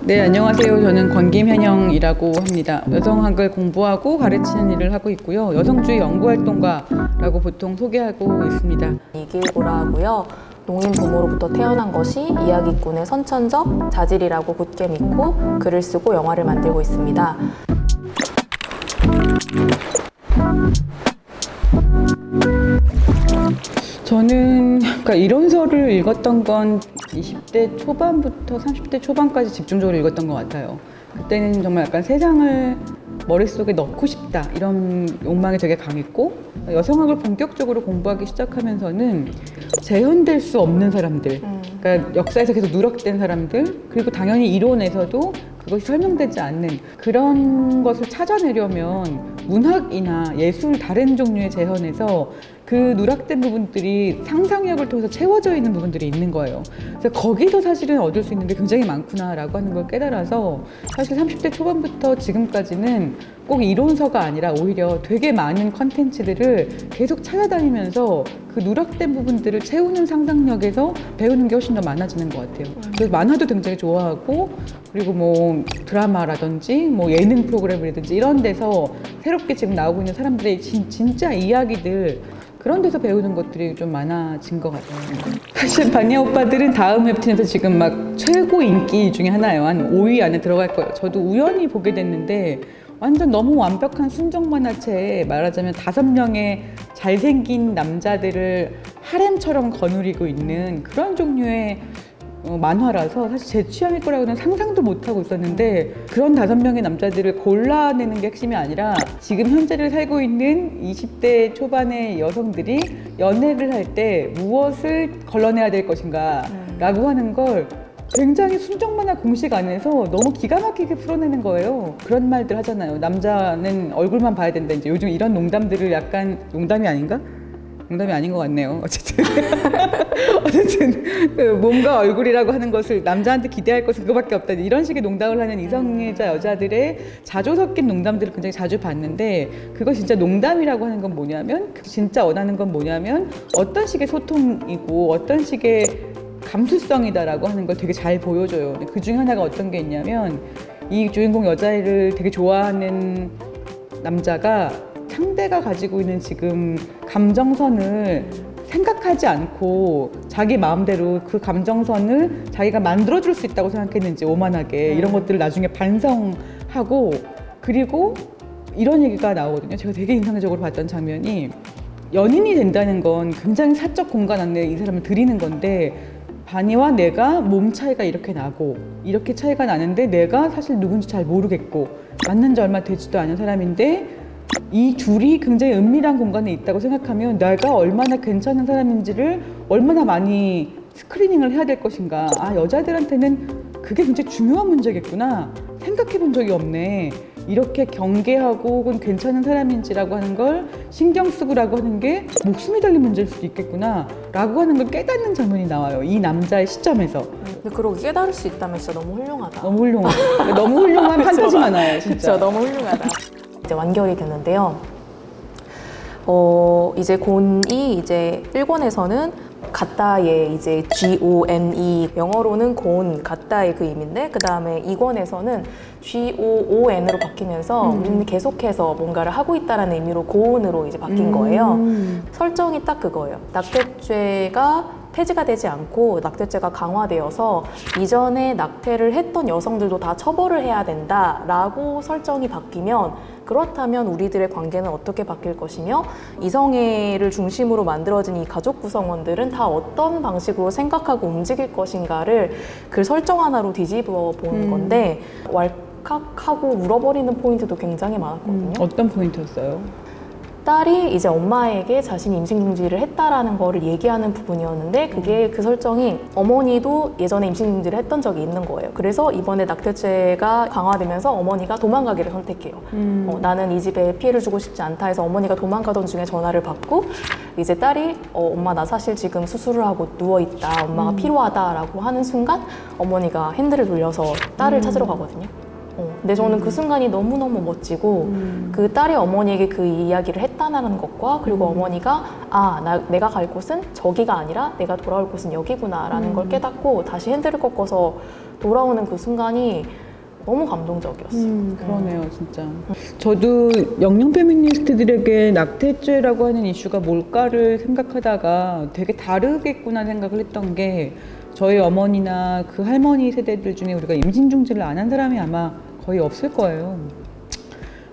네, 안녕하세요. 저는 권김현영이라고 합니다. 여성학을 공부하고 가르치는 일을 하고 있고요. 여성주의 연구활동가라고 보통 소개하고 있습니다. 이길구라 하고요. 농인 부모로부터 태어난 것이 이야기꾼의 선천적 자질이라고 굳게 믿고 글을 쓰고 영화를 만들고 있습니다. 저는 그러니까 이론서를 읽었던 건 20대 초반부터 30대 초반까지 집중적으로 읽었던 것 같아요. 그때는 정말 약간 세상을 머릿속에 넣고 싶다 이런 욕망이 되게 강했고, 여성학을 본격적으로 공부하기 시작하면서는 재현될 수 없는 사람들, 그러니까 역사에서 계속 누락된 사람들, 그리고 당연히 이론에서도 그것이 설명되지 않는 그런 것을 찾아내려면 문학이나 예술 다른 종류의 재현에서 그 누락된 부분들이 상상력을 통해서 채워져 있는 부분들이 있는 거예요. 그래서 거기서 사실은 얻을 수 있는 게 굉장히 많구나라고 하는 걸 깨달아서 사실 30대 초반부터 지금까지는 꼭 이론서가 아니라 오히려 되게 많은 컨텐츠들을 계속 찾아다니면서 그 누락된 부분들을 채우는 상상력에서 배우는 게 훨씬 더 많아지는 것 같아요. 그래서 만화도 굉장히 좋아하고, 그리고 뭐 드라마라든지 뭐 예능 프로그램이라든지 이런 데서 새롭게 지금 나오고 있는 사람들의 진짜 이야기들, 그런 데서 배우는 것들이 좀 많아진 것 같아요. 사실 바니아 오빠들은 다음 웹툰에서 지금 막 최고 인기 중에 하나예요. 한 5위 안에 들어갈 거예요. 저도 우연히 보게 됐는데 완전 너무 완벽한 순정 만화체에 말하자면 5명의 잘생긴 남자들을 하렘처럼 거느리고 있는 그런 종류의 만화라서 사실 제 취향일 거라고는 상상도 못하고 있었는데, 그런 5명의 남자들을 골라내는 게 핵심이 아니라 지금 현재를 살고 있는 20대 초반의 여성들이 연애를 할 때 무엇을 걸러내야 될 것인가 라고 하는 걸 굉장히 순정 만화 공식 안에서 너무 기가 막히게 풀어내는 거예요. 그런 말들 하잖아요. 남자는 얼굴만 봐야 된다. 이제 요즘 이런 농담들을 약간, 농담이 아닌가? 농담이 아닌 것 같네요. 어쨌든 어쨌든 그 몸과 얼굴이라고 하는 것을 남자한테 기대할 것은 그거밖에 없다, 이런 식의 농담을 하는 이성애자 여자들의 자조 섞인 농담들을 굉장히 자주 봤는데, 그거 진짜 농담이라고 하는 건 뭐냐면, 진짜 원하는 건 뭐냐면 어떤 식의 소통이고 어떤 식의 감수성이다라고 하는 걸 되게 잘 보여줘요. 그 중에 하나가 어떤 게 있냐면, 이 주인공 여자애를 되게 좋아하는 남자가 상대가 가지고 있는 지금 감정선을 생각하지 않고 자기 마음대로 그 감정선을 자기가 만들어줄 수 있다고 생각했는지 오만하게 이런 것들을 나중에 반성하고, 그리고 이런 얘기가 나오거든요. 제가 되게 인상적으로 봤던 장면이, 연인이 된다는 건 굉장히 사적 공간 안에 이 사람을 들이는 건데, 바니와 내가 몸 차이가 이렇게 나고 이렇게 차이가 나는데 내가 사실 누군지 잘 모르겠고 만난 지 얼마 되지도 않은 사람인데 이 둘이 굉장히 은밀한 공간에 있다고 생각하면 내가 얼마나 괜찮은 사람인지를 얼마나 많이 스크리닝을 해야 될 것인가. 아, 여자들한테는 그게 굉장히 중요한 문제겠구나. 생각해 본 적이 없네. 이렇게 경계하고 혹은 괜찮은 사람인지라고 하는 걸 신경 쓰고라고 하는 게 목숨이 달린 문제일 수도 있겠구나 라고 하는 걸 깨닫는 장면이 나와요. 이 남자의 시점에서. 근데 그러고 깨달을 수 있다면 진짜 너무 훌륭하다. 너무 훌륭하다. 너무 훌륭한 판타지 만화예요, 진짜. 그쵸, 너무 훌륭하다. 이제 완결이 됐는데요. 이제 곤이 이제 일본에서는 갓다의 이제 G-O-N-E, 영어로는 곤, 갓다의 그 의미인데, 그 다음에 이권에서는 G-O-O-N으로 바뀌면서 우리는 계속해서 뭔가를 하고 있다는 의미로 고온으로 이제 바뀐 거예요. 설정이 딱 그거예요. 낙태죄가 폐지가 되지 않고 낙태죄가 강화되어서 이전에 낙태를 했던 여성들도 다 처벌을 해야 된다라고 설정이 바뀌면, 그렇다면 우리들의 관계는 어떻게 바뀔 것이며, 이성애를 중심으로 만들어진 이 가족 구성원들은 다 어떤 방식으로 생각하고 움직일 것인가를 그 설정 하나로 뒤집어 보는 건데, 왈칵하고 울어버리는 포인트도 굉장히 많았거든요. 어떤 포인트였어요? 딸이 이제 엄마에게 자신이 임신 중지를 했다라는 거를 얘기하는 부분이었는데, 그게 그 설정이 어머니도 예전에 임신 중지를 했던 적이 있는 거예요. 그래서 이번에 낙태죄가 강화되면서 어머니가 도망가기를 선택해요. 나는 이 집에 피해를 주고 싶지 않다 해서 어머니가 도망가던 중에 전화를 받고, 이제 딸이 엄마 나 사실 지금 수술을 하고 누워있다, 엄마가 필요하다라고 하는 순간 어머니가 핸들을 돌려서 딸을 찾으러 가거든요. 근데 저는 그 순간이 너무너무 멋지고 그 딸이 어머니에게 그 이야기를 했다는 것과 그리고 어머니가 내가 갈 곳은 저기가 아니라 내가 돌아올 곳은 여기구나라는 걸 깨닫고 다시 핸들을 꺾어서 돌아오는 그 순간이 너무 감동적이었어요. 그러네요, 진짜. 저도 영영 페미니스트들에게 낙태죄라고 하는 이슈가 뭘까를 생각하다가 되게 다르겠구나 생각을 했던 게 저희 어머니나 그 할머니 세대들 중에 우리가 임신 중지를 안 한 사람이 아마 거의 없을 거예요.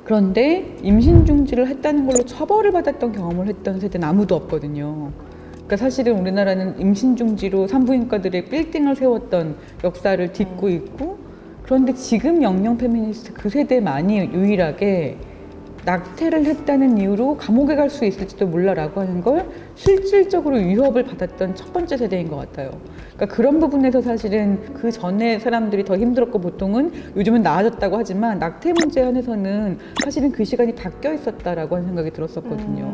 그런데 임신 중지를 했다는 걸로 처벌을 받았던 경험을 했던 세대는 아무도 없거든요. 그러니까 사실은 우리나라는 임신 중지로 산부인과들의 빌딩을 세웠던 역사를 딛고 있고, 그런데 지금 영영 페미니스트 그 세대만이 유일하게 낙태를 했다는 이유로 감옥에 갈 수 있을지도 몰라라고 하는 걸 실질적으로 위협을 받았던 첫 번째 세대인 것 같아요. 그러니까 그런 부분에서 사실은 그 전에 사람들이 더 힘들었고 보통은 요즘은 나아졌다고 하지만 낙태 문제에 한해서는 사실은 그 시간이 바뀌어 있었다라고 하는 생각이 들었었거든요.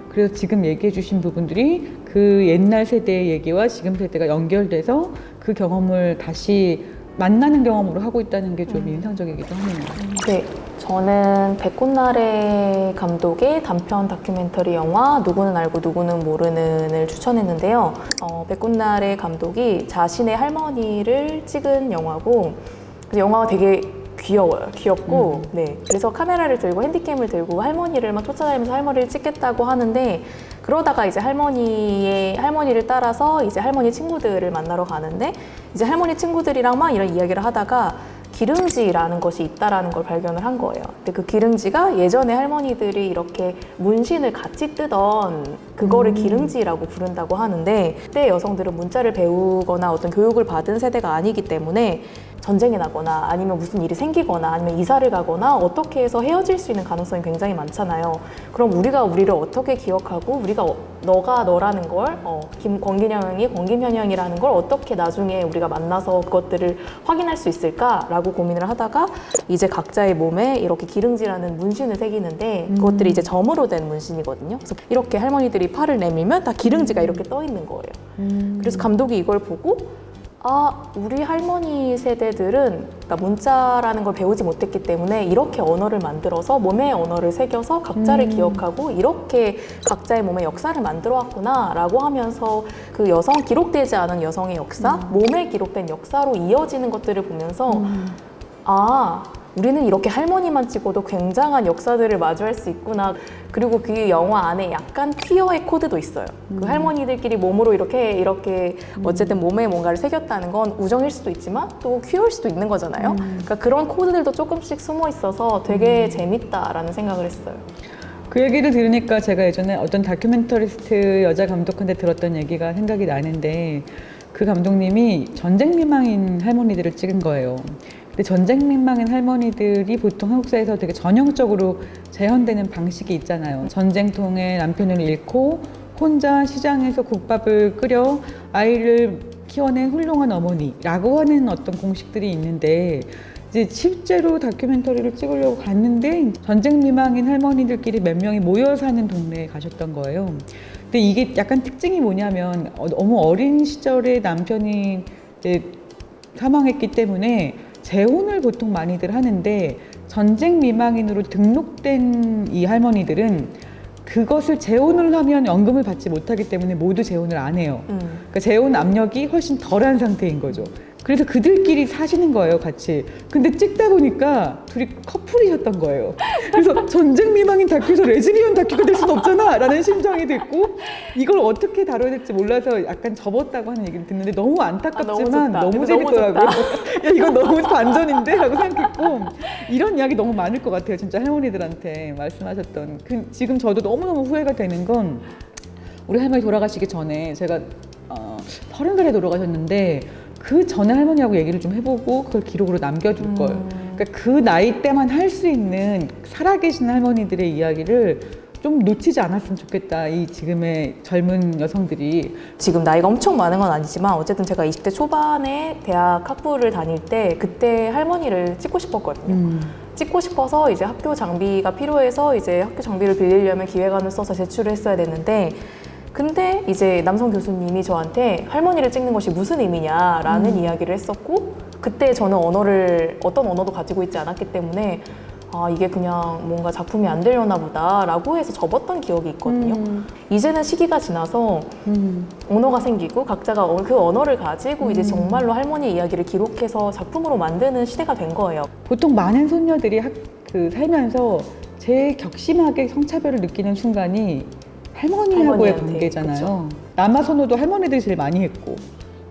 그래서 지금 얘기해 주신 부분들이 그 옛날 세대의 얘기와 지금 세대가 연결돼서 그 경험을 다시 만나는 경험으로 하고 있다는 게 좀 인상적이기도 하네요. 네, 저는 백꽃나래 감독의 단편 다큐멘터리 영화 누구는 알고 누구는 모르는을 추천했는데요. 백꽃나래 감독이 자신의 할머니를 찍은 영화고 영화가 되게 귀여워요. 귀엽고 네, 그래서 카메라를 들고 핸디캠을 들고 할머니를 막 쫓아다니면서 할머니를 찍겠다고 하는데 그러다가 이제 할머니를 따라서 이제 할머니 친구들을 만나러 가는데 이제 할머니 친구들이랑 막 이런 이야기를 하다가 기름지라는 것이 있다라는 걸 발견을 한 거예요. 근데 그 기름지가 예전에 할머니들이 이렇게 문신을 같이 뜨던 그거를 기름지라고 부른다고 하는데 그때 여성들은 문자를 배우거나 어떤 교육을 받은 세대가 아니기 때문에 전쟁이 나거나 아니면 무슨 일이 생기거나 아니면 이사를 가거나 어떻게 해서 헤어질 수 있는 가능성이 굉장히 많잖아요. 그럼 우리가 우리를 어떻게 기억하고 우리가 너가 너라는 걸 권긴영이 권김현영이라는 걸 어떻게 나중에 우리가 만나서 그것들을 확인할 수 있을까라고 고민을 하다가 이제 각자의 몸에 이렇게 기름지라는 문신을 새기는데 그것들이 이제 점으로 된 문신이거든요. 그래서 이렇게 할머니들이 팔을 내밀면 다 기름지가 이렇게 떠 있는 거예요. 그래서 감독이 이걸 보고 우리 할머니 세대들은 그러니까 문자라는 걸 배우지 못했기 때문에 이렇게 언어를 만들어서 몸의 언어를 새겨서 각자를 기억하고 이렇게 각자의 몸의 역사를 만들어 왔구나 라고 하면서 그 기록되지 않은 여성의 역사, 몸에 기록된 역사로 이어지는 것들을 보면서 우리는 이렇게 할머니만 찍어도 굉장한 역사들을 마주할 수 있구나. 그리고 그 영화 안에 약간 퀴어의 코드도 있어요. 그 할머니들끼리 몸으로 이렇게 어쨌든 몸에 뭔가를 새겼다는 건 우정일 수도 있지만 또 퀴어일 수도 있는 거잖아요. 그러니까 그런 코드들도 조금씩 숨어 있어서 되게 재밌다라는 생각을 했어요. 그 얘기를 들으니까 제가 예전에 어떤 다큐멘터리스트 여자 감독한테 들었던 얘기가 생각이 나는데 그 감독님이 전쟁 미망인 할머니들을 찍은 거예요. 근데 전쟁 민망한 할머니들이 보통 한국 사회에서 되게 전형적으로 재현되는 방식이 있잖아요. 전쟁통에 남편을 잃고 혼자 시장에서 국밥을 끓여 아이를 키워낸 훌륭한 어머니라고 하는 어떤 공식들이 있는데 이제 실제로 다큐멘터리를 찍으려고 갔는데 전쟁 미망인 할머니들끼리 몇 명이 모여 사는 동네에 가셨던 거예요. 근데 이게 약간 특징이 뭐냐면 너무 어린 시절에 남편이 이제 사망했기 때문에 재혼을 보통 많이들 하는데 전쟁 미망인으로 등록된 이 할머니들은 그것을 재혼을 하면 연금을 받지 못하기 때문에 모두 재혼을 안 해요. 그러니까 재혼 압력이 훨씬 덜한 상태인 거죠. 그래서 그들끼리 사시는 거예요, 같이. 근데 찍다 보니까 둘이 커플이셨던 거예요. 그래서 전쟁 미망인 다큐에서 레즈비언 다큐가 될 수는 없잖아 라는 심정이 들고 이걸 어떻게 다뤄야 될지 몰라서 약간 접었다고 하는 얘기를 듣는데 너무 안타깝지만 너무 재밌더라고요. 야, 이건 너무 반전인데? 라고 생각했고 이런 이야기 너무 많을 것 같아요. 진짜 할머니들한테 말씀하셨던. 지금 저도 너무너무 후회가 되는 건 우리 할머니 돌아가시기 전에 제가 30살에 돌아가셨는데 그 전에 할머니하고 얘기를 좀 해보고 그걸 기록으로 남겨둘 걸. 그러니까 그 나이 때만 할 수 있는 살아계신 할머니들의 이야기를 좀 놓치지 않았으면 좋겠다. 이 지금의 젊은 여성들이. 지금 나이가 엄청 많은 건 아니지만 어쨌든 제가 20대 초반에 대학 학부를 다닐 때 그때 할머니를 찍고 싶었거든요. 찍고 싶어서 이제 학교 장비가 필요해서 이제 학교 장비를 빌리려면 기획안을 써서 제출을 했어야 됐는데 근데 이제 남성 교수님이 저한테 할머니를 찍는 것이 무슨 의미냐라는 이야기를 했었고, 그때 저는 어떤 언어도 가지고 있지 않았기 때문에 아, 이게 그냥 뭔가 작품이 안 되려나 보다라고 해서 접었던 기억이 있거든요. 이제는 시기가 지나서 언어가 생기고 각자가 그 언어를 가지고 이제 정말로 할머니 이야기를 기록해서 작품으로 만드는 시대가 된 거예요. 보통 많은 손녀들이 살면서 제일 격심하게 성차별을 느끼는 순간이 할머니하고의 할머니한테, 관계잖아요. 남아 선호도 할머니들이 제일 많이 했고.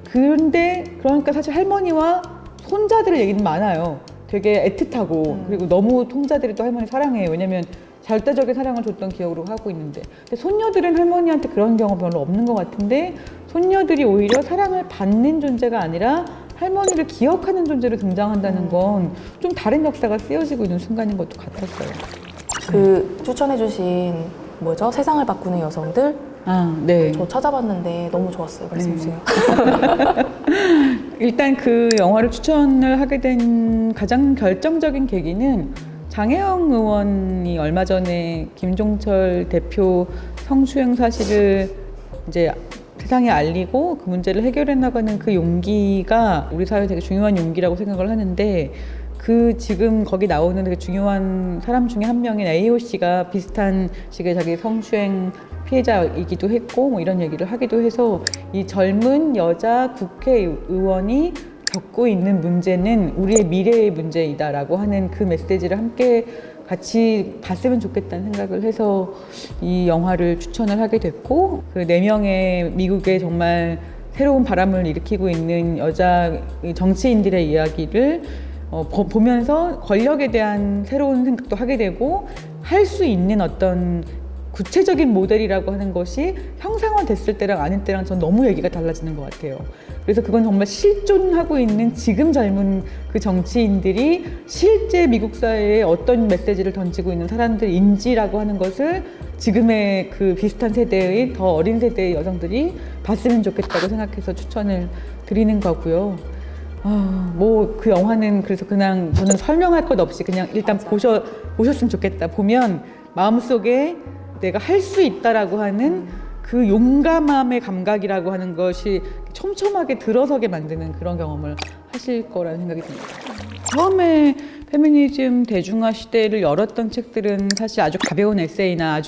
그러니까 사실 할머니와 손자들 얘기는 많아요. 되게 애틋하고 그리고 너무 손자들이 또 할머니 사랑해요. 왜냐면 절대적인 사랑을 줬던 기억으로 하고 있는데, 근데 손녀들은 할머니한테 그런 경험 별로 없는 것 같은데, 손녀들이 오히려 사랑을 받는 존재가 아니라 할머니를 기억하는 존재로 등장한다는 건 좀 다른 역사가 쓰여지고 있는 순간인 것도 같았어요. 그 추천해주신 세상을 바꾸는 여성들, 네. 저 찾아봤는데 너너무 좋았어요. 말씀해주세요. 일단 그 영화를 추천을 하게 된 가장 결정적인 계기는 장혜영 의원이 얼마 전에 김종철 대표 성추행 사실을 이제 세상에 알리고 그 문제를 해결해 나가는 그 용기가 우리 사회에 되게 중요한 용기라고 생각을 하는데, 지금 거기 나오는 되게 중요한 사람 중에 한 명인 AOC가 비슷한 식의 자기 성추행 피해자이기도 했고 이런 얘기를 하기도 해서, 이 젊은 여자 국회의원이 겪고 있는 문제는 우리의 미래의 문제이다라고 하는 그 메시지를 함께 같이 봤으면 좋겠다는 생각을 해서 이 영화를 추천을 하게 됐고, 그 4명의 미국의 정말 새로운 바람을 일으키고 있는 여자 정치인들의 이야기를 보면서 권력에 대한 새로운 생각도 하게 되고, 할 수 있는 어떤 구체적인 모델이라고 하는 것이 형상화됐을 때랑 아닐 때랑 전 너무 얘기가 달라지는 것 같아요. 그래서 그건 정말 실존하고 있는 지금 젊은 그 정치인들이 실제 미국 사회에 어떤 메시지를 던지고 있는 사람들인지라고 하는 것을 지금의 그 비슷한 세대의 더 어린 세대의 여성들이 봤으면 좋겠다고 생각해서 추천을 드리는 거고요. 그 영화는 그래서 그냥 저는 설명할 것 없이 그냥 일단 보셨으면 좋겠다. 보면 마음속에 내가 할 수 있다라고 하는 그 용감함의 감각이라고 하는 것이 촘촘하게 들어서게 만드는 그런 경험을 하실 거라는 생각이 듭니다. 처음에 페미니즘 대중화 시대를 열었던 책들은 사실 아주 가벼운 에세이나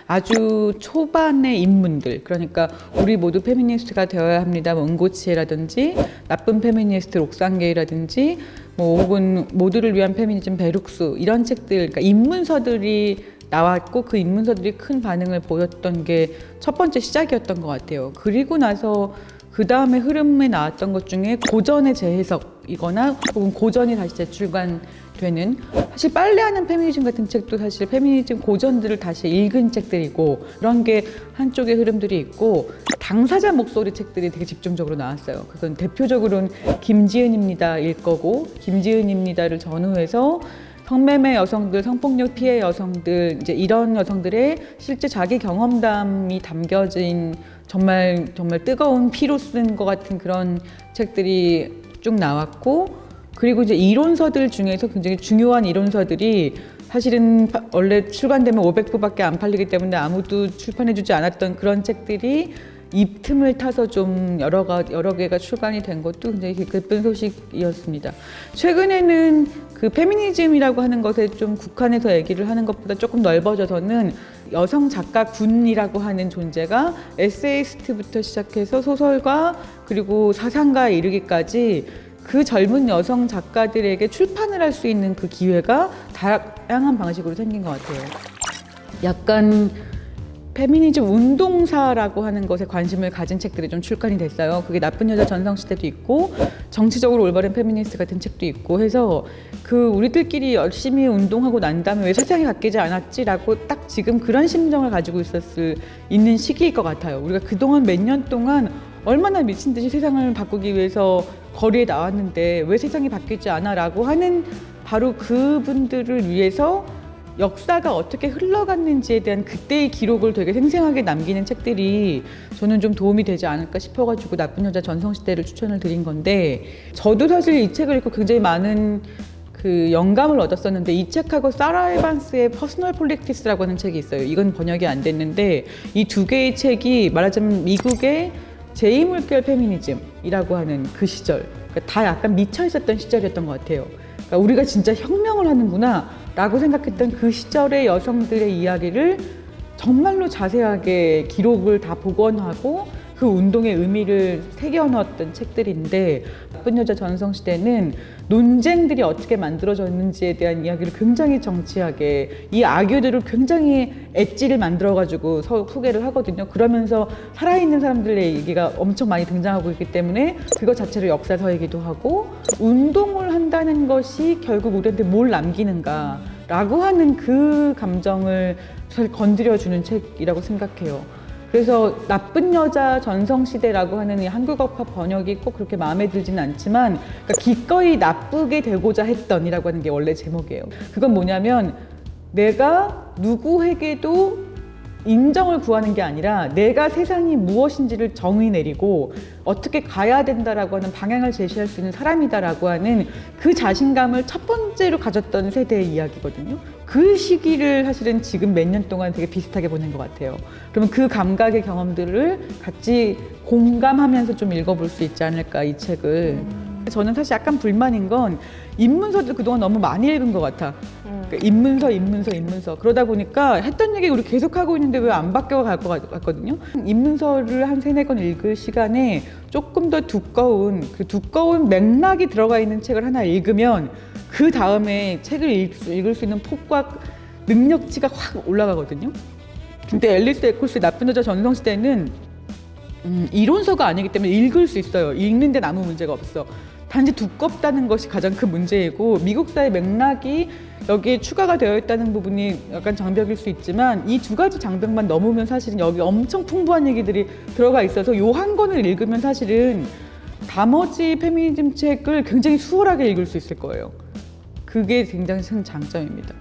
아주 초반의 입문들, 그러니까 우리 모두 페미니스트가 되어야 합니다. 은고치에라든지 나쁜 페미니스트 록상게이라든지 혹은 모두를 위한 페미니즘 베룩스, 이런 책들, 그러니까 입문서들이 나왔고 그 입문서들이 큰 반응을 보였던 게 첫 번째 시작이었던 것 같아요. 그리고 나서 그 다음에 흐름에 나왔던 것 중에 고전의 재해석이거나 혹은 고전이 다시 재출간되는, 사실 빨래하는 페미니즘 같은 책도 사실 페미니즘 고전들을 다시 읽은 책들이고, 그런 게 한쪽의 흐름들이 있고, 당사자 목소리 책들이 되게 집중적으로 나왔어요. 그건 대표적으로는 김지은입니다일 거고, 김지은입니다를 전후해서 성매매 여성들, 성폭력 피해 여성들, 이제 이런 여성들의 실제 자기 경험담이 담겨진 정말 뜨거운 피로 쓴 것 같은 그런 책들이 쭉 나왔고, 그리고 이제 이론서들 중에서 굉장히 중요한 이론서들이 사실은 원래 출간되면 500부밖에 안 팔리기 때문에 아무도 출판해주지 않았던 그런 책들이 이 틈을 타서 좀 여러 개가 출간이 된 것도 굉장히 기쁜 소식이었습니다. 최근에는 그 페미니즘이라고 하는 것에 좀 국한해서 얘기를 하는 것보다 조금 넓어져서는 여성 작가 군이라고 하는 존재가 에세이스트부터 시작해서 소설가 그리고 사상가에 이르기까지 그 젊은 여성 작가들에게 출판을 할 수 있는 그 기회가 다양한 방식으로 생긴 것 같아요. 약간 페미니즘 운동사라고 하는 것에 관심을 가진 책들이 좀 출간이 됐어요. 그게 나쁜 여자 전성시대도 있고, 정치적으로 올바른 페미니스트 같은 책도 있고 해서, 우리들끼리 열심히 운동하고 난 다음에 왜 세상이 바뀌지 않았지라고 딱 지금 그런 심정을 가지고 있는 시기일 것 같아요. 우리가 그동안 몇 년 동안 얼마나 미친 듯이 세상을 바꾸기 위해서 거리에 나왔는데 왜 세상이 바뀌지 않아라고 하는, 바로 그분들을 위해서 역사가 어떻게 흘러갔는지에 대한 그때의 기록을 되게 생생하게 남기는 책들이 저는 좀 도움이 되지 않을까 싶어가지고 나쁜 여자 전성시대를 추천을 드린 건데, 저도 사실 이 책을 읽고 굉장히 많은 그 영감을 얻었었는데 이 책하고 사라 에반스의 퍼스널 폴리틱스라고 하는 책이 있어요. 이건 번역이 안 됐는데 이 두 개의 책이 말하자면 미국의 제2물결 페미니즘이라고 하는 그 시절, 그러니까 다 약간 미쳐 있었던 시절이었던 것 같아요. 그러니까 우리가 진짜 혁명을 하는구나 라고 생각했던 그 시절의 여성들의 이야기를 정말로 자세하게 기록을 다 복원하고 그 운동의 의미를 새겨 넣었던 책들인데, 나쁜 여자 전성시대는 논쟁들이 어떻게 만들어졌는지에 대한 이야기를 굉장히 정치하게, 이 악유들을 굉장히 엣지를 만들어가지고 소개를 하거든요. 그러면서 살아있는 사람들의 얘기가 엄청 많이 등장하고 있기 때문에 그것 자체를 역사서이기도 하고, 운동을 한다는 것이 결국 우리한테 뭘 남기는가 라고 하는 그 감정을 잘 건드려주는 책이라고 생각해요. 그래서 나쁜 여자 전성시대라고 하는 이 한국어파 번역이 꼭 그렇게 마음에 들지는 않지만, 그러니까 기꺼이 나쁘게 되고자 했던이라고 하는 게 원래 제목이에요. 그건 뭐냐면 내가 누구에게도 인정을 구하는 게 아니라 내가 세상이 무엇인지를 정의 내리고 어떻게 가야 된다라고 하는 방향을 제시할 수 있는 사람이다라고 하는 그 자신감을 첫 번째로 가졌던 세대의 이야기거든요. 그 시기를 사실은 지금 몇 년 동안 되게 비슷하게 보낸 것 같아요. 그러면 그 감각의 경험들을 같이 공감하면서 좀 읽어볼 수 있지 않을까, 이 책을. 저는 사실 약간 불만인 건 입문서를 그동안 너무 많이 읽은 것 같아. 그러니까 입문서 그러다 보니까 했던 얘기 우리 계속 하고 있는데 왜 안 바뀌어 갈 것 같거든요. 입문서를 한 3-4권 읽을 시간에 조금 더 두꺼운 맥락이 들어가 있는 책을 하나 읽으면 그 다음에 책을 읽을 수 있는 폭과 능력치가 확 올라가거든요. 근데 앨리스 에콜스의 나쁜 여자 전성시대는 이론서가 아니기 때문에 읽을 수 있어요. 읽는 데는 아무 문제가 없어. 단지 두껍다는 것이 가장 큰 문제이고, 미국 사회 맥락이 여기에 추가가 되어 있다는 부분이 약간 장벽일 수 있지만, 이 두 가지 장벽만 넘으면 사실은 여기 엄청 풍부한 얘기들이 들어가 있어서 요 한 권을 읽으면 사실은 나머지 페미니즘 책을 굉장히 수월하게 읽을 수 있을 거예요. 그게 굉장히 큰 장점입니다.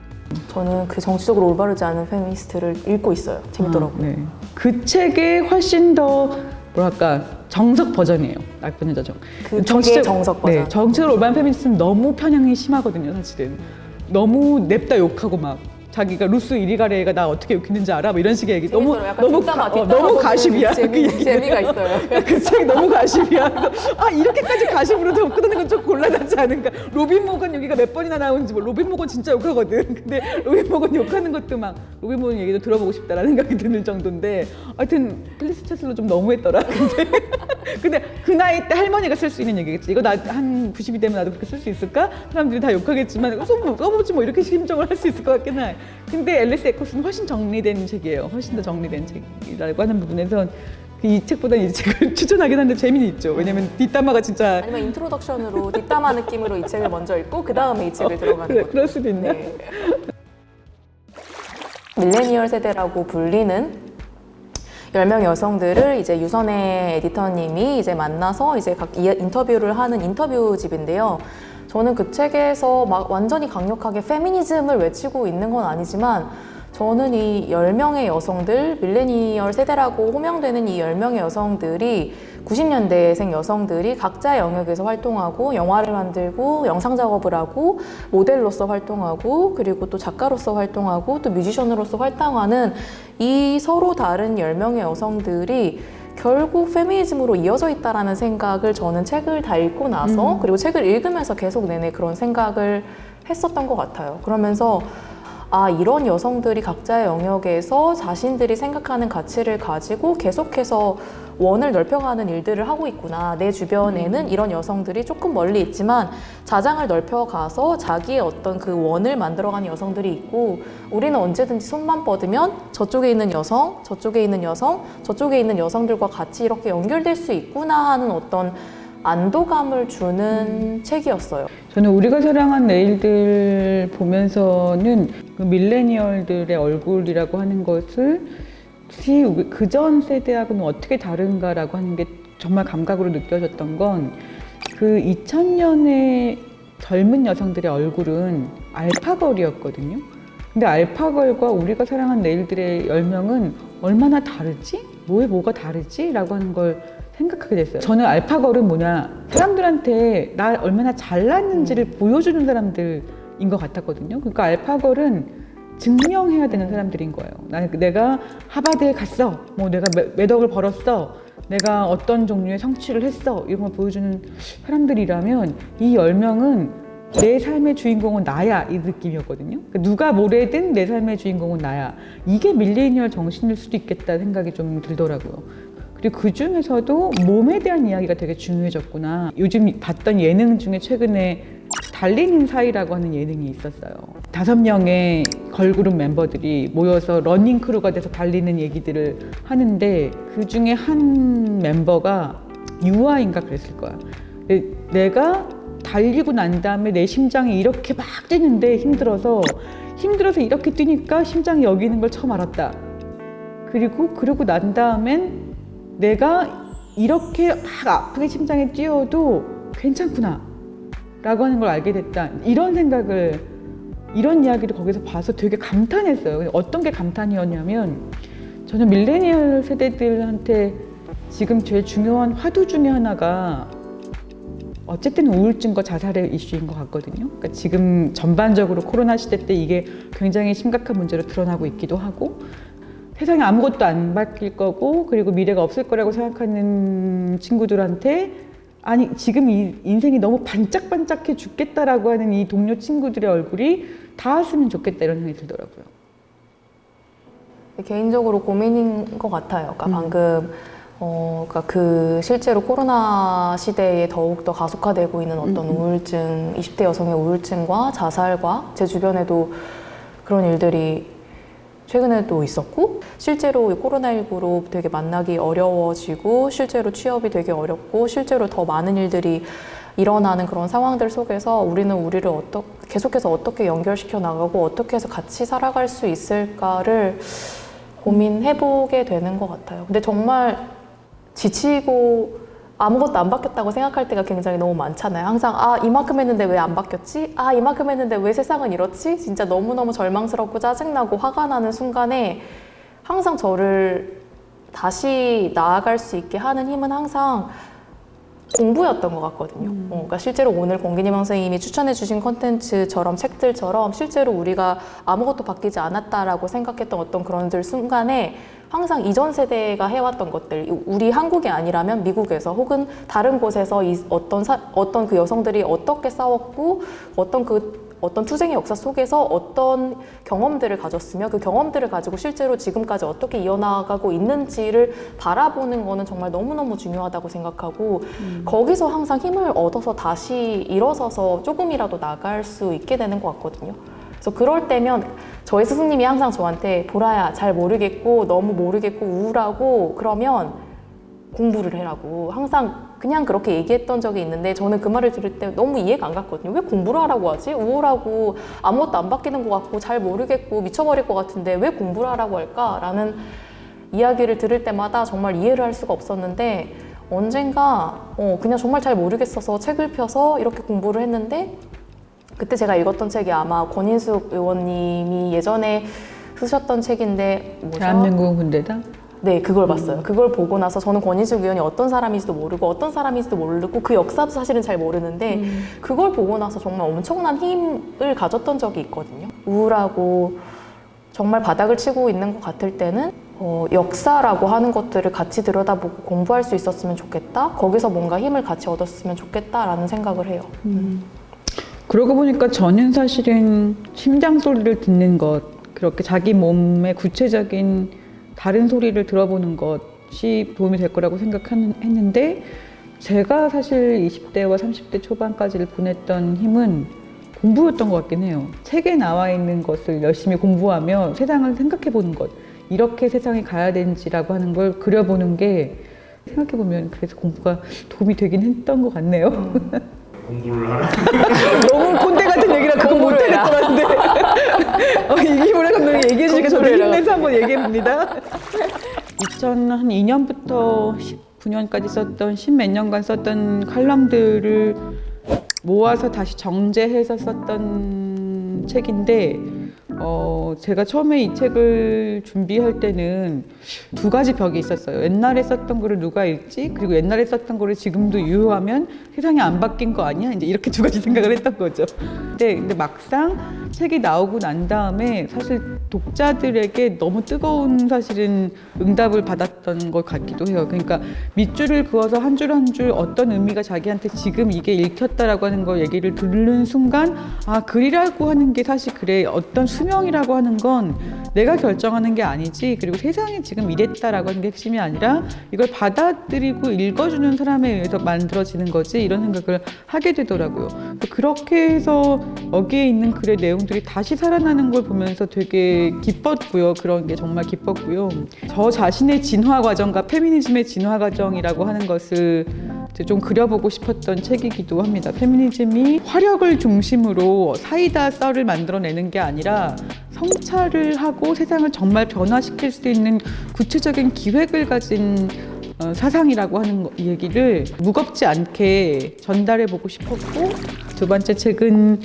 저는 그 정치적으로 올바르지 않은 페미니스트를 읽고 있어요. 재밌더라고요. 네. 그 책의 훨씬 더 뭐랄까 정석 버전이에요. 나쁜 여자 정. 그 정치적 정석 버전. 네, 정치적으로 올바른 페미니스트는 너무 편향이 심하거든요, 사실은. 너무 냅다 욕하고 막 자기가 루스 이리가레가 나 어떻게 욕했는지 알아? 뭐 이런 식의 얘기. 너무 너무 가십이야. 재미가 있어요. 그 책 너무 가십이야. 아, 이렇게까지 가십으로 접근하는 건 좀 곤란하지 않은가. 로빈 모건 여기가 몇 번이나 나오는지 뭐. 로빈 모건 진짜 욕하거든. 근데 로빈 모건 욕하는 것도 막 로빈 모건 얘기도 들어보고 싶다라는 생각이 드는 정도인데, 하여튼 필리스 채슬러 좀 너무했더라. 근데 그 나이 때 할머니가 쓸 수 있는 얘기겠지. 이거 나 한 90이 되면 나도 그렇게 쓸 수 있을까? 사람들이 다 욕하겠지만 써보지 뭐, 이렇게 심정을 할 수 있을 것 같긴 해. 근데 앨리스 에콜스는 훨씬 정리된 책이에요. 훨씬 더 정리된 책이라고 하는 부분에서 이 책보다 이 책을 추천하긴 한데 재미는 있죠. 왜냐면 뒷담화가 진짜. 아니면 인트로덕션으로 뒷담화 느낌으로 이 책을 먼저 읽고 그 다음에 이 책을 들어가는 거죠. 그럴 수도 있나? 네. 밀레니얼 세대라고 불리는 10명 여성들을 이제 유선의 에디터님이 이제 만나서 이제 각 인터뷰를 하는 인터뷰집인데요. 저는 그 책에서 막 완전히 강력하게 페미니즘을 외치고 있는 건 아니지만, 저는 이 10명의 여성들, 밀레니얼 세대라고 호명되는 이 10명의 여성들이 90년대생 여성들이 각자의 영역에서 활동하고 영화를 만들고 영상 작업을 하고 모델로서 활동하고 그리고 또 작가로서 활동하고 또 뮤지션으로서 활동하는 이 서로 다른 10명의 여성들이 결국 페미니즘으로 이어져 있다라는 생각을 저는 책을 다 읽고 나서 그리고 책을 읽으면서 계속 내내 그런 생각을 했었던 것 같아요. 그러면서 아, 이런 여성들이 각자의 영역에서 자신들이 생각하는 가치를 가지고 계속해서 원을 넓혀가는 일들을 하고 있구나. 내 주변에는 이런 여성들이 조금 멀리 있지만 자장을 넓혀가서 자기의 어떤 그 원을 만들어가는 여성들이 있고, 우리는 언제든지 손만 뻗으면 저쪽에 있는 여성, 저쪽에 있는 여성, 저쪽에 있는 여성들과 같이 이렇게 연결될 수 있구나 하는 어떤 안도감을 주는 책이었어요. 저는 우리가 사랑한 내일들 보면서는 그 밀레니얼들의 얼굴이라고 하는 것을 그전 세대하고는 어떻게 다른가라고 하는 게 정말 감각으로 느껴졌던 건, 그 2000년의 젊은 여성들의 얼굴은 알파걸이었거든요. 근데 알파걸과 우리가 사랑한 내일들의 10명은 얼마나 다르지? 뭐가 다르지? 라고 하는 걸 생각하게 됐어요. 저는 알파걸은 뭐냐, 사람들한테 나 얼마나 잘났는지를 보여주는 사람들인 것 같았거든요. 그러니까 알파걸은 증명해야 되는 사람들인 거예요. 내가 하버드에 갔어, 뭐 내가 몇 억을 벌었어, 내가 어떤 종류의 성취를 했어, 이런 걸 보여주는 사람들이라면 이 10명은 내 삶의 주인공은 나야, 이 느낌이었거든요. 그러니까 누가 뭐래든 내 삶의 주인공은 나야. 이게 밀레니얼 정신일 수도 있겠다 생각이 좀 들더라고요. 그리고 그 중에서도 몸에 대한 이야기가 되게 중요해졌구나. 요즘 봤던 예능 중에 최근에 달리는 사이라고 하는 예능이 있었어요. 5명의 걸그룹 멤버들이 모여서 러닝 크루가 돼서 달리는 얘기들을 하는데 그 중에 한 멤버가 유아인가 그랬을 거야. 내가 달리고 난 다음에 내 심장이 이렇게 막 뛰는데 힘들어서 이렇게 뛰니까 심장이 여기 있는 걸 처음 알았다. 그리고 난 다음엔 내가 이렇게 막 아프게 심장이 뛰어도 괜찮구나 라고 하는 걸 알게 됐다. 이런 이야기를 거기서 봐서 되게 감탄했어요. 어떤 게 감탄이었냐면 저는 밀레니얼 세대들한테 지금 제일 중요한 화두 중에 하나가 어쨌든 우울증과 자살의 이슈인 것 같거든요. 그러니까 지금 전반적으로 코로나 시대 때 이게 굉장히 심각한 문제로 드러나고 있기도 하고 세상에 아무것도 안 바뀔 거고 그리고 미래가 없을 거라고 생각하는 친구들한테 아니 지금 이 인생이 너무 반짝반짝해 죽겠다라고 하는 이 동료 친구들의 얼굴이 닿았으면 좋겠다 이런 생각이 들더라고요. 개인적으로 고민인 것 같아요. 그러니까 방금 그러니까 그 실제로 코로나 시대에 더욱더 가속화되고 있는 어떤 우울증, 20대 여성의 우울증과 자살과 제 주변에도 그런 일들이 최근에도 있었고 실제로 코로나19로 되게 만나기 어려워지고 실제로 취업이 되게 어렵고 실제로 더 많은 일들이 일어나는 그런 상황들 속에서 우리는 우리를 계속해서 어떻게 연결시켜 나가고 어떻게 해서 같이 살아갈 수 있을까를 고민해보게 되는 것 같아요. 근데 정말 지치고 아무것도 안 바뀌었다고 생각할 때가 굉장히 너무 많잖아요. 항상 이만큼 했는데 왜 안 바뀌었지? 이만큼 했는데 왜 세상은 이렇지? 진짜 너무너무 절망스럽고 짜증나고 화가 나는 순간에 항상 저를 다시 나아갈 수 있게 하는 힘은 항상 공부였던 것 같거든요. 그러니까 실제로 오늘 권기님 선생님이 추천해 주신 콘텐츠처럼 책들처럼 실제로 우리가 아무것도 바뀌지 않았다라고 생각했던 어떤 그런 순간에 항상 이전 세대가 해왔던 것들, 우리 한국이 아니라면 미국에서 혹은 다른 곳에서 어떤 그 여성들이 어떻게 싸웠고 어떤 투쟁의 역사 속에서 어떤 경험들을 가졌으며 그 경험들을 가지고 실제로 지금까지 어떻게 이어나가고 있는지를 바라보는 거는 정말 너무너무 중요하다고 생각하고 거기서 항상 힘을 얻어서 다시 일어서서 조금이라도 나갈 수 있게 되는 것 같거든요. 그래서 그럴 때면 저희 스승님이 항상 저한테 보라야 잘 모르겠고 너무 모르겠고 우울하고 그러면 공부를 해라고 항상 그냥 그렇게 얘기했던 적이 있는데 저는 그 말을 들을 때 너무 이해가 안 갔거든요. 왜 공부를 하라고 하지? 우울하고 아무것도 안 바뀌는 것 같고 잘 모르겠고 미쳐버릴 것 같은데 왜 공부를 하라고 할까라는 이야기를 들을 때마다 정말 이해를 할 수가 없었는데 언젠가 그냥 정말 잘 모르겠어서 책을 펴서 이렇게 공부를 했는데 그때 제가 읽었던 책이 아마 권인숙 의원님이 예전에 쓰셨던 책인데 뭐죠? 대한민국은 군대다? 네, 그걸 봤어요. 그걸 보고 나서 저는 권인숙 의원이 어떤 사람인지도 모르고 그 역사도 사실은 잘 모르는데 그걸 보고 나서 정말 엄청난 힘을 가졌던 적이 있거든요. 우울하고 정말 바닥을 치고 있는 것 같을 때는 역사라고 하는 것들을 같이 들여다보고 공부할 수 있었으면 좋겠다. 거기서 뭔가 힘을 같이 얻었으면 좋겠다라는 생각을 해요. 그러고 보니까 저는 사실은 심장 소리를 듣는 것, 그렇게 자기 몸의 구체적인 다른 소리를 들어보는 것이 도움이 될 거라고 생각했는데 제가 사실 20대와 30대 초반까지를 보냈던 힘은 공부였던 것 같긴 해요. 책에 나와 있는 것을 열심히 공부하며 세상을 생각해 보는 것, 이렇게 세상이 가야 되는지라고 하는 걸 그려보는 게 생각해보면 그래서 공부가 도움이 되긴 했던 것 같네요. 공부를 하라. 너무 꼰대 같은 얘기라 그거 못해낼 것 같은데. 이기훈 감독이 얘기해 주니까 저도 힘내서 한번 얘기해봅니다. 2002년부터 19년까지 썼던 10몇 년간 썼던 칼럼들을 모아서 다시 정제해서 썼던 책인데 제가 처음에 이 책을 준비할 때는 두 가지 벽이 있었어요. 옛날에 썼던 거를 누가 읽지? 그리고 옛날에 썼던 거를 지금도 유효하면 세상이 안 바뀐 거 아니야? 이제 이렇게 두 가지 생각을 했던 거죠. 근데 막상 책이 나오고 난 다음에 사실 독자들에게 너무 뜨거운 사실은 응답을 받았던 것 같기도 해요. 그러니까 밑줄을 그어서 한 줄 한 줄 어떤 의미가 자기한테 지금 이게 읽혔다라고 하는 거 얘기를 듣는 순간 아, 글이라고 하는 게 사실 그래. 어떤 수명이라고 하는 건 내가 결정하는 게 아니지. 그리고 세상에 지금 이랬다라고 하는 게 핵심이 아니라 이걸 받아들이고 읽어주는 사람에 의해서 만들어지는 거지. 이런 생각을 하게 되더라고요. 그렇게 해서 여기에 있는 글의 내용들이 다시 살아나는 걸 보면서 되게 기뻤고요. 그런 게 정말 기뻤고요. 저 자신의 진화 과정과 페미니즘의 진화 과정이라고 하는 것을 좀 그려보고 싶었던 책이기도 합니다. 페미니즘이 화력을 중심으로 사이다 썰을 만들어내는 게 아니라 성찰을 하고 세상을 정말 변화시킬 수 있는 구체적인 기획을 가진 사상이라고 하는 얘기를 무겁지 않게 전달해보고 싶었고, 두 번째 책은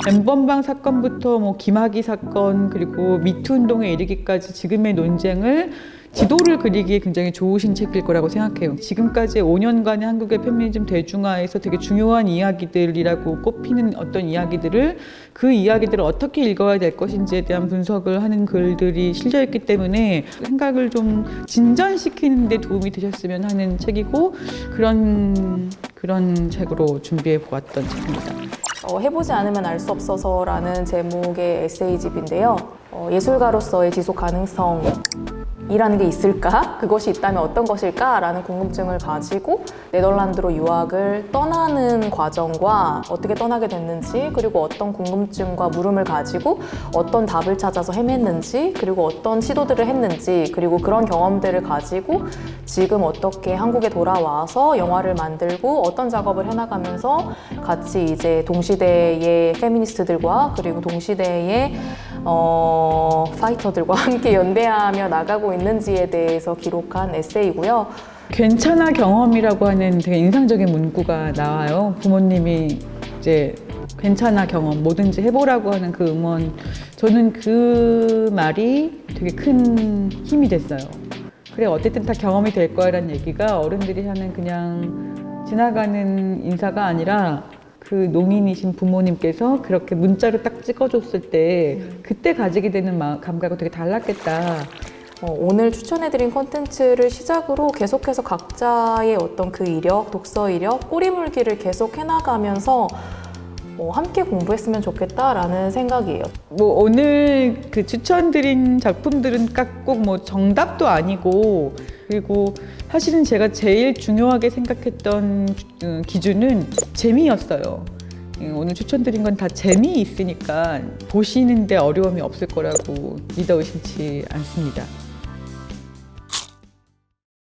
엠번방 사건부터 뭐 김학의 사건 그리고 미투 운동에 이르기까지 지금의 논쟁을 지도를 그리기에 굉장히 좋으신 책일 거라고 생각해요. 지금까지 5년간의 한국의 페미니즘 대중화에서 되게 중요한 이야기들이라고 꼽히는 어떤 이야기들을 그 이야기들을 어떻게 읽어야 될 것인지에 대한 분석을 하는 글들이 실려 있기 때문에 생각을 좀 진전시키는 데 도움이 되셨으면 하는 책이고 그런 책으로 준비해 보았던 책입니다. 해보지 않으면 알 수 없어서라는 제목의 에세이집인데요. 예술가로서의 지속 가능성 이라는 게 있을까? 그것이 있다면 어떤 것일까? 라는 궁금증을 가지고 네덜란드로 유학을 떠나는 과정과 어떻게 떠나게 됐는지, 그리고 어떤 궁금증과 물음을 가지고 어떤 답을 찾아서 헤맸는지, 그리고 어떤 시도들을 했는지, 그리고 그런 경험들을 가지고 지금 어떻게 한국에 돌아와서 영화를 만들고 어떤 작업을 해나가면서 같이 이제 동시대의 페미니스트들과 그리고 동시대의 파이터들과 함께 연대하며 나가고 있는지에 대해서 기록한 에세이고요. 괜찮아 경험이라고 하는 되게 인상적인 문구가 나와요. 부모님이 이제 괜찮아 경험, 뭐든지 해보라고 하는 그 응원. 저는 그 말이 되게 큰 힘이 됐어요. 그래, 어쨌든 다 경험이 될 거야라는 얘기가 어른들이 하는 그냥 지나가는 인사가 아니라 그 농인이신 부모님께서 그렇게 문자로 딱 찍어줬을 때 그때 가지게 되는 감각은 되게 달랐겠다. 오늘 추천해드린 콘텐츠를 시작으로 계속해서 각자의 어떤 그 이력, 독서 이력, 꼬리물기를 계속 해나가면서 함께 공부했으면 좋겠다라는 생각이에요. 뭐 오늘 그 추천드린 작품들은 꼭 뭐 정답도 아니고, 그리고 사실은 제가 제일 중요하게 생각했던 기준은 재미였어요. 오늘 추천드린 건 다 재미있으니까 보시는데 어려움이 없을 거라고 믿어 의심치 않습니다.